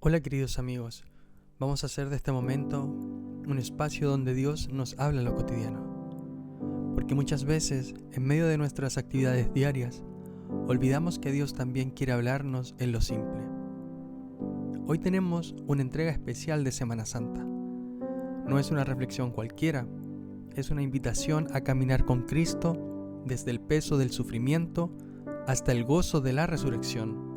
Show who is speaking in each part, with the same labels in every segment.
Speaker 1: Hola queridos amigos, vamos a hacer de este momento un espacio donde Dios nos habla en lo cotidiano. Porque muchas veces, en medio de nuestras actividades diarias, olvidamos que Dios también quiere hablarnos en lo simple. Hoy tenemos una entrega especial de Semana Santa. No es una reflexión cualquiera, es una invitación a caminar con Cristo desde el peso del sufrimiento hasta el gozo de la resurrección.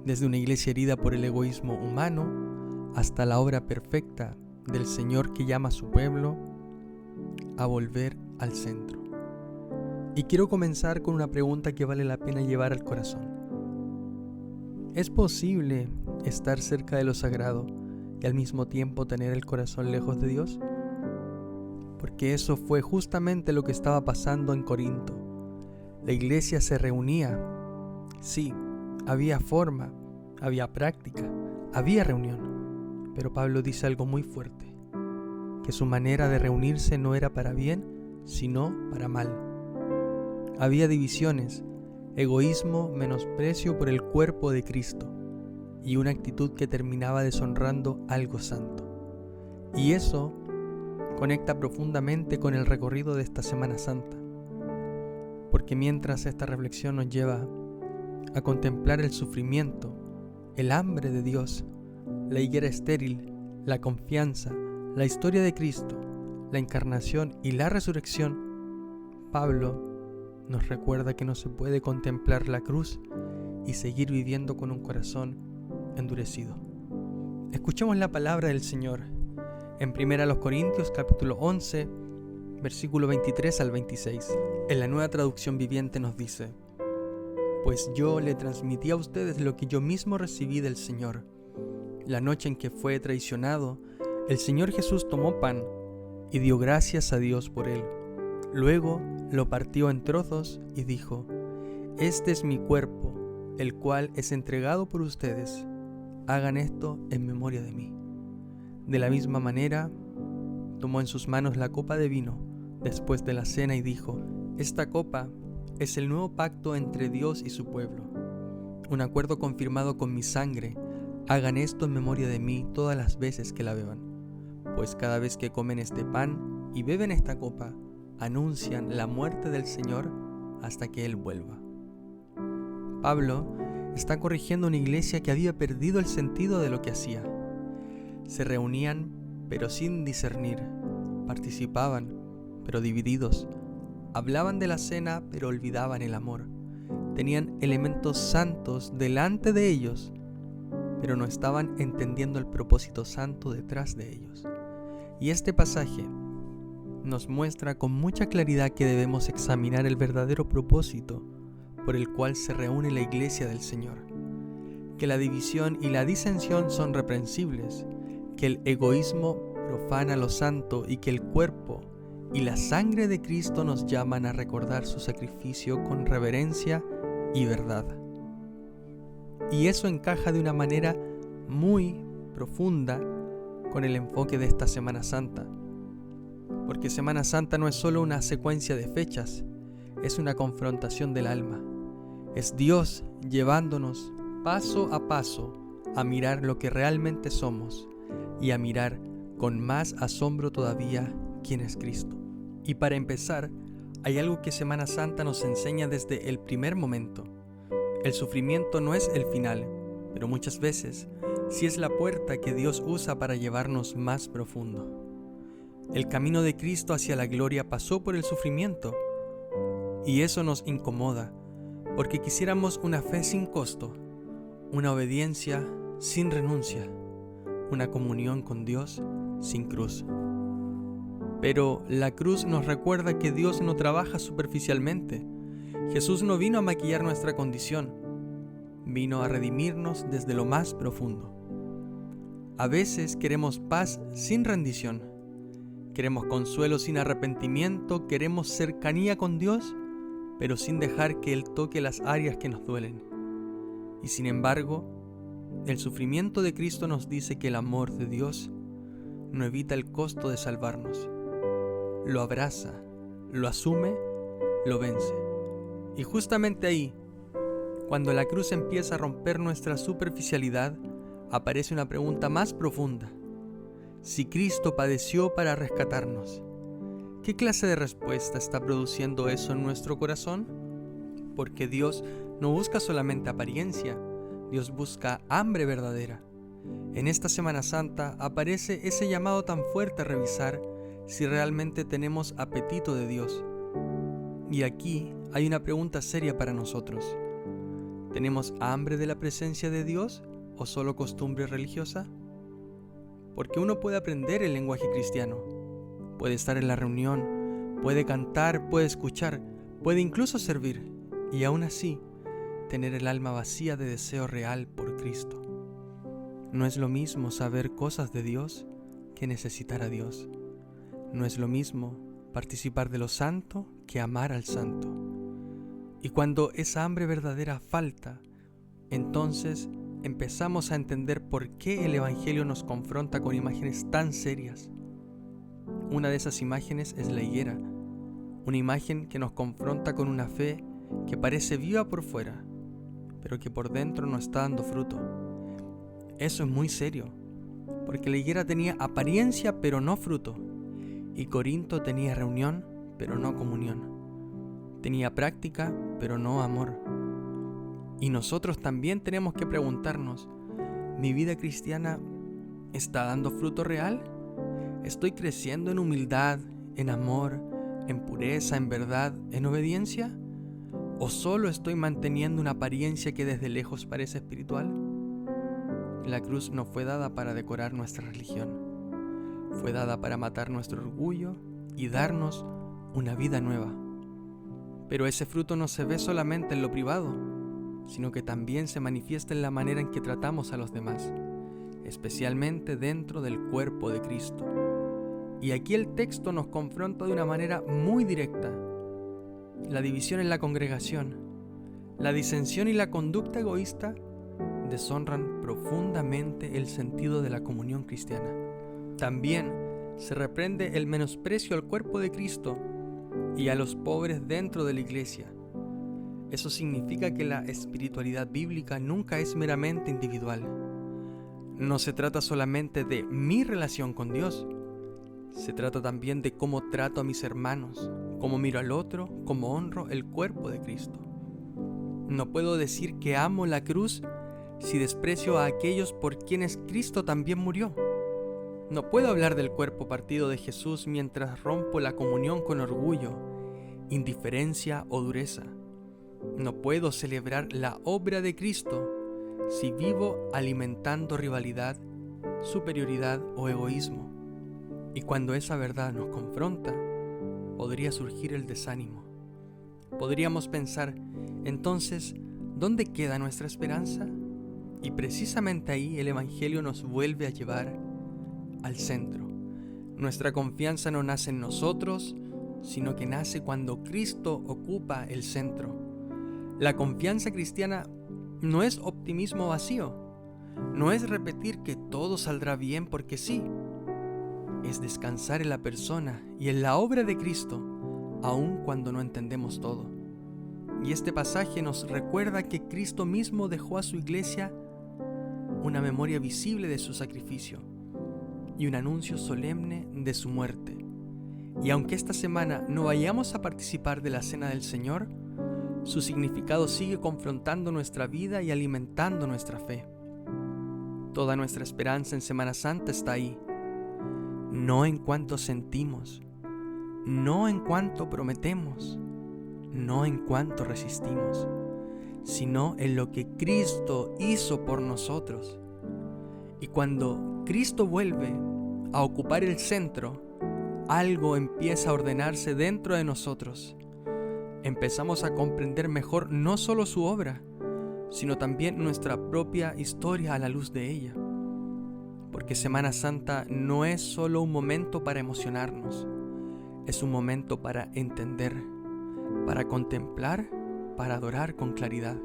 Speaker 1: Desde una iglesia herida por el egoísmo humano hasta la obra perfecta del Señor que llama a su pueblo a volver al centro. Y quiero comenzar con una pregunta que vale la pena llevar al corazón. ¿Es posible estar cerca de lo sagrado y al mismo tiempo tener el corazón lejos de Dios? Porque eso fue justamente lo que estaba pasando en Corinto. La iglesia se reunía, sí, había forma, había práctica, había reunión, pero Pablo dice algo muy fuerte, que su manera de reunirse no era para bien, sino para mal. Había divisiones, egoísmo, menosprecio por el cuerpo de Cristo y una actitud que terminaba deshonrando algo santo. Y eso conecta profundamente con el recorrido de esta Semana Santa, porque mientras esta reflexión nos lleva a contemplar el sufrimiento, el hambre de Dios, la higuera estéril, la confianza, la historia de Cristo, la encarnación y la resurrección, Pablo nos recuerda que no se puede contemplar la cruz y seguir viviendo con un corazón endurecido. Escuchemos la palabra del Señor en 1 Corintios capítulo 11, versículo 23 al 26. En la Nueva Traducción Viviente nos dice: Pues yo le transmití a ustedes lo que yo mismo recibí del Señor. La noche en que fue traicionado, el Señor Jesús tomó pan y dio gracias a Dios por él. Luego lo partió en trozos y dijo: Este es mi cuerpo, el cual es entregado por ustedes. Hagan esto en memoria de mí. De la misma manera, tomó en sus manos la copa de vino después de la cena y dijo: Esta copa es el nuevo pacto entre Dios y su pueblo, un acuerdo confirmado con mi sangre. Hagan esto en memoria de mí todas las veces que la beban, pues cada vez que comen este pan y beben esta copa, anuncian la muerte del Señor hasta que Él vuelva. Pablo está corrigiendo una iglesia que había perdido el sentido de lo que hacía. Se reunían, pero sin discernir, participaban, pero divididos. Hablaban de la cena, pero olvidaban el amor. Tenían elementos santos delante de ellos, pero no estaban entendiendo el propósito santo detrás de ellos. Y este pasaje nos muestra con mucha claridad que debemos examinar el verdadero propósito por el cual se reúne la iglesia del Señor. Que la división y la disensión son reprensibles, que el egoísmo profana lo santo y que el cuerpo y la sangre de Cristo nos llaman a recordar su sacrificio con reverencia y verdad. Y eso encaja de una manera muy profunda con el enfoque de esta Semana Santa. Porque Semana Santa no es solo una secuencia de fechas, es una confrontación del alma. Es Dios llevándonos paso a paso a mirar lo que realmente somos y a mirar con más asombro todavía quién es Cristo. Y para empezar, hay algo que Semana Santa nos enseña desde el primer momento. El sufrimiento no es el final, pero muchas veces sí es la puerta que Dios usa para llevarnos más profundo. El camino de Cristo hacia la gloria pasó por el sufrimiento, y eso nos incomoda, porque quisiéramos una fe sin costo, una obediencia sin renuncia, una comunión con Dios sin cruz. Pero la cruz nos recuerda que Dios no trabaja superficialmente. Jesús no vino a maquillar nuestra condición, vino a redimirnos desde lo más profundo. A veces queremos paz sin rendición, queremos consuelo sin arrepentimiento, queremos cercanía con Dios, pero sin dejar que Él toque las áreas que nos duelen. Y sin embargo, el sufrimiento de Cristo nos dice que el amor de Dios no evita el costo de salvarnos. Lo abraza, lo asume, lo vence. Y justamente ahí, cuando la cruz empieza a romper nuestra superficialidad, aparece una pregunta más profunda. Si Cristo padeció para rescatarnos, ¿qué clase de respuesta está produciendo eso en nuestro corazón? Porque Dios no busca solamente apariencia, Dios busca hambre verdadera. En esta Semana Santa aparece ese llamado tan fuerte a revisar si realmente tenemos apetito de Dios. Y aquí hay una pregunta seria para nosotros. ¿Tenemos hambre de la presencia de Dios o solo costumbre religiosa? Porque uno puede aprender el lenguaje cristiano, puede estar en la reunión, puede cantar, puede escuchar, puede incluso servir, y aún así tener el alma vacía de deseo real por Cristo. No es lo mismo saber cosas de Dios que necesitar a Dios. No es lo mismo participar de lo santo que amar al santo. Y cuando esa hambre verdadera falta, entonces empezamos a entender por qué el Evangelio nos confronta con imágenes tan serias. Una de esas imágenes es la higuera, una imagen que nos confronta con una fe que parece viva por fuera, pero que por dentro no está dando fruto. Eso es muy serio, porque la higuera tenía apariencia pero no fruto, y Corinto tenía reunión pero no comunión. Tenía práctica pero no amor. Y nosotros también tenemos que preguntarnos, ¿mi vida cristiana está dando fruto real? ¿Estoy creciendo en humildad, en amor, en pureza, en verdad, en obediencia? ¿O solo estoy manteniendo una apariencia que desde lejos parece espiritual? La cruz no fue dada para decorar nuestra religión. Fue dada para matar nuestro orgullo y darnos una vida nueva. Pero ese fruto no se ve solamente en lo privado, sino que también se manifiesta en la manera en que tratamos a los demás, especialmente dentro del cuerpo de Cristo. Y aquí el texto nos confronta de una manera muy directa. La división en la congregación, la disensión y la conducta egoísta deshonran profundamente el sentido de la comunión cristiana. También se reprende el menosprecio al cuerpo de Cristo y a los pobres dentro de la iglesia. Eso significa que la espiritualidad bíblica nunca es meramente individual. No se trata solamente de mi relación con Dios, se trata también de cómo trato a mis hermanos, cómo miro al otro, cómo honro el cuerpo de Cristo. No puedo decir que amo la cruz si desprecio a aquellos por quienes Cristo también murió. No puedo hablar del cuerpo partido de Jesús mientras rompo la comunión con orgullo, indiferencia o dureza. No puedo celebrar la obra de Cristo si vivo alimentando rivalidad, superioridad o egoísmo. Y cuando esa verdad nos confronta, podría surgir el desánimo. Podríamos pensar, entonces, ¿dónde queda nuestra esperanza? Y precisamente ahí el Evangelio nos vuelve a llevar al centro. Nuestra confianza no nace en nosotros, sino que nace cuando Cristo ocupa el centro. La confianza cristiana no es optimismo vacío, no es repetir que todo saldrá bien porque sí. Es descansar en la persona y en la obra de Cristo, aun cuando no entendemos todo. Y este pasaje nos recuerda que Cristo mismo dejó a su iglesia una memoria visible de su sacrificio y un anuncio solemne de su muerte. Y aunque esta semana no vayamos a participar de la Cena del Señor, su significado sigue confrontando nuestra vida y alimentando nuestra fe. Toda nuestra esperanza en Semana Santa está ahí, no en cuanto sentimos, no en cuanto prometemos, no en cuanto resistimos, sino en lo que Cristo hizo por nosotros. Y cuando Cristo vuelve a ocupar el centro, algo empieza a ordenarse dentro de nosotros. Empezamos a comprender mejor no solo su obra, sino también nuestra propia historia a la luz de ella. Porque Semana Santa no es solo un momento para emocionarnos, es un momento para entender, para contemplar, para adorar con claridad.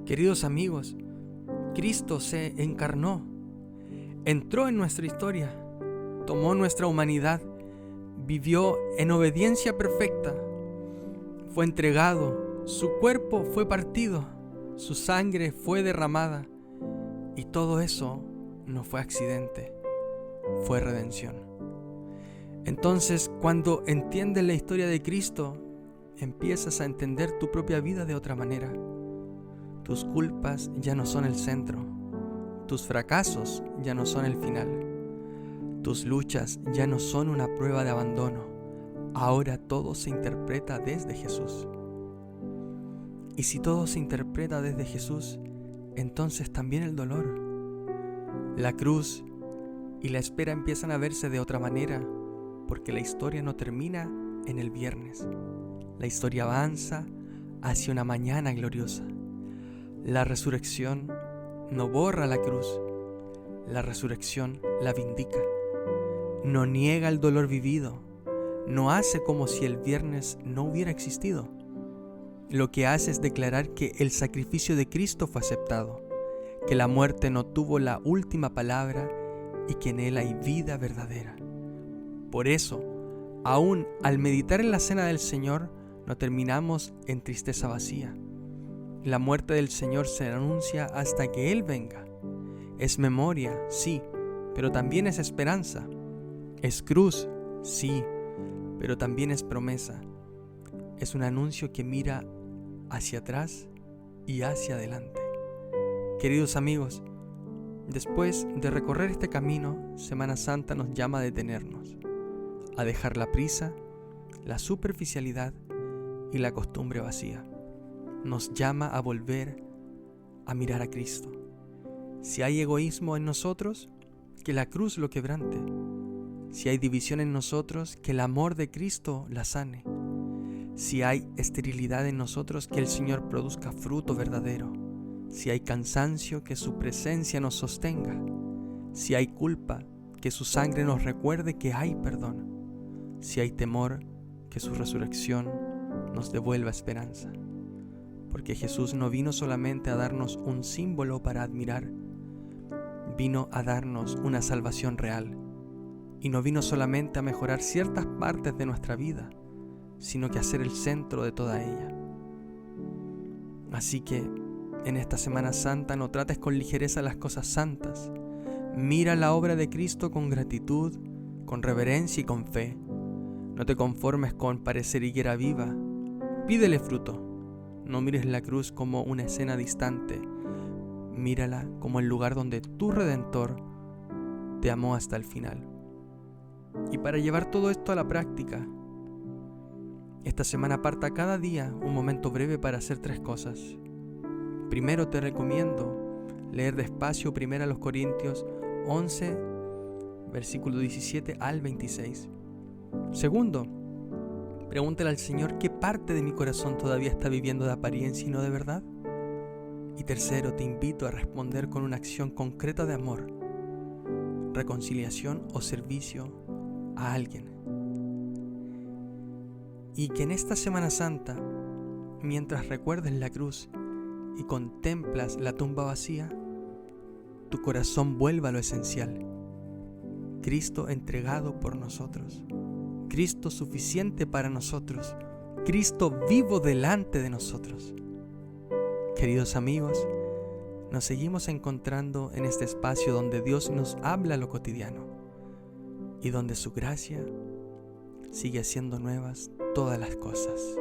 Speaker 1: Queridos amigos, Cristo se encarnó, entró en nuestra historia, tomó nuestra humanidad, vivió en obediencia perfecta, fue entregado, su cuerpo fue partido, su sangre fue derramada Y todo eso no fue accidente, fue redención. Entonces, cuando entiendes la historia de Cristo, empiezas a entender tu propia vida de otra manera. Tus culpas ya no son el centro, tus fracasos ya no son el final, tus luchas ya no son una prueba de abandono. Ahora todo se interpreta desde Jesús. Y si todo se interpreta desde Jesús, entonces también el dolor, la cruz y la espera empiezan a verse de otra manera, porque la historia no termina en el viernes. La historia avanza hacia una mañana gloriosa. La resurrección no borra la cruz, la resurrección la vindica. No niega el dolor vivido, no hace como si el viernes no hubiera existido. Lo que hace es declarar que el sacrificio de Cristo fue aceptado, que la muerte no tuvo la última palabra y que en Él hay vida verdadera. Por eso, aún al meditar en la cena del Señor, no terminamos en tristeza vacía. La muerte del Señor se anuncia hasta que Él venga. Es memoria, sí, pero también es esperanza. Es cruz, sí, pero también es promesa. Es un anuncio que mira hacia atrás y hacia adelante. Queridos amigos, después de recorrer este camino, Semana Santa nos llama a detenernos, a dejar la prisa, la superficialidad y la costumbre vacía. Nos llama a volver a mirar a Cristo. Si hay egoísmo en nosotros, que la cruz lo quebrante. Si hay división en nosotros, que el amor de Cristo la sane. Si hay esterilidad en nosotros, que el Señor produzca fruto verdadero. Si hay cansancio, que su presencia nos sostenga. Si hay culpa, que su sangre nos recuerde que hay perdón. Si hay temor, que su resurrección nos devuelva esperanza. Porque Jesús no vino solamente a darnos un símbolo para admirar, vino a darnos una salvación real. Y no vino solamente a mejorar ciertas partes de nuestra vida, sino que a ser el centro de toda ella. Así que en esta Semana Santa no trates con ligereza las cosas santas. Mira la obra de Cristo con gratitud, con reverencia y con fe. No te conformes con parecer higuera viva. Pídele fruto. No mires la cruz como una escena distante. Mírala como el lugar donde tu Redentor te amó hasta el final. Y para llevar todo esto a la práctica, esta semana aparta cada día un momento breve para hacer 3 cosas. Primero, te recomiendo leer despacio 1 Corintios 11, versículo 17 al 26. Segundo, pregúntale al Señor qué parte de mi corazón todavía está viviendo de apariencia y no de verdad. Y tercero, te invito a responder con una acción concreta de amor, reconciliación o servicio a alguien. Y que en esta Semana Santa, mientras recuerdes la cruz y contemplas la tumba vacía, tu corazón vuelva a lo esencial. Cristo entregado por nosotros, Cristo suficiente para nosotros, Cristo vivo delante de nosotros. Queridos amigos, nos seguimos encontrando en este espacio donde Dios nos habla lo cotidiano y donde su gracia sigue haciendo nuevas todas las cosas.